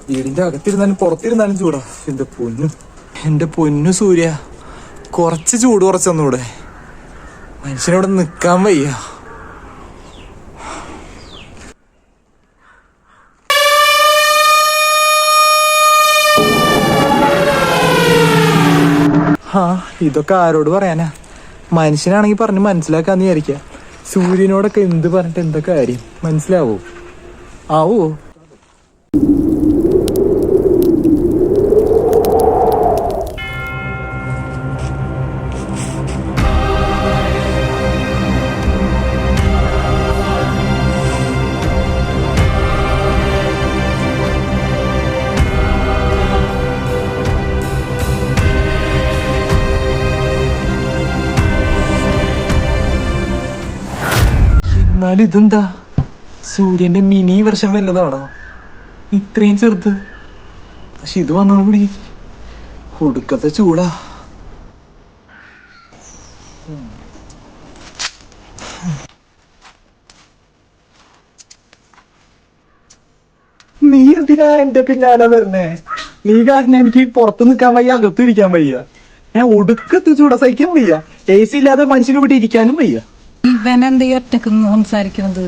വീടിന്റെ അകത്തിരുന്നാലും പുറത്തിരുന്നാലും ചൂടാ. എന്റെ പൊന്നു സൂര്യ, കുറച്ച് ചൂട് കുറച്ചൊന്നൂടെ. മനുഷ്യനവിടെ നിക്കാൻ വയ്യ. ഇതൊക്കെ ആരോട് പറയാനാ? മനുഷ്യനാണെങ്കി പറഞ്ഞ് മനസ്സിലാക്കാന്ന് വിചാരിക്ക. സൂര്യനോടൊക്കെ എന്ത് പറഞ്ഞിട്ട് എന്താ കാര്യം? മനസ്സിലാവോ? ആവോ? എന്നാലും ഇതെന്താ? സൂര്യന്റെ മിനി വെർഷൻ വല്ലതാണോ? ഇത്രയും ചെറുത്. പക്ഷെ ഇത് വന്നോടുകൂടി ഒടുക്കത്തെ ചൂടാ. നീ എന്തിനാ എന്റെ പിന്നാലെ വരുന്നേ? നീ കാരണം എനിക്ക് പുറത്ത് നിൽക്കാൻ വയ്യ, അകത്ത് ഇരിക്കാൻ വയ്യ. ഞാൻ ഒടുക്കത്ത് ചൂട സഹിക്കാൻ വയ്യ. AC ഇല്ലാതെ മനുഷ്യന് ഇവിടെ ഇരിക്കാനും വയ്യ. ഇവനെന്ത് ഒറ്റക്ക് സംസാരിക്കുന്നത്?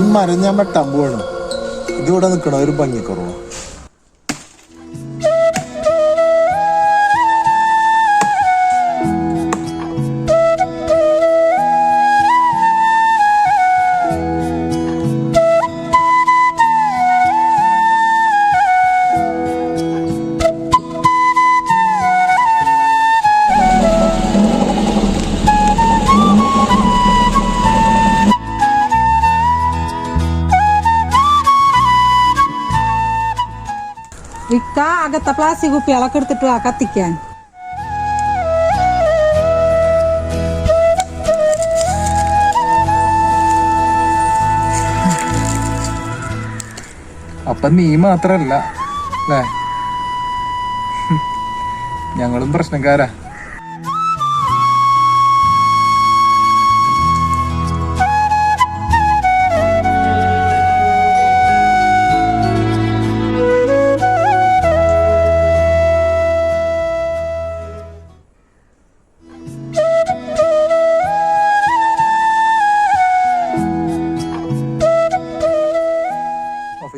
ഈ മരം ഞാൻ വെട്ടാൻ പോവാണ്. ഇതിവിടെ നിക്കണ ഒരു ഭംഗിക്കുറവ്. ഇക്ക അകത്തെ പ്ലാസ്റ്റിക് കുപ്പികളൊക്കെ എടുത്തിട്ട് ആ കത്തിക്കാൻ. അപ്പൊ നീ മാത്രല്ല അല്ലേ? ഞങ്ങളും പ്രശ്നക്കാരാ.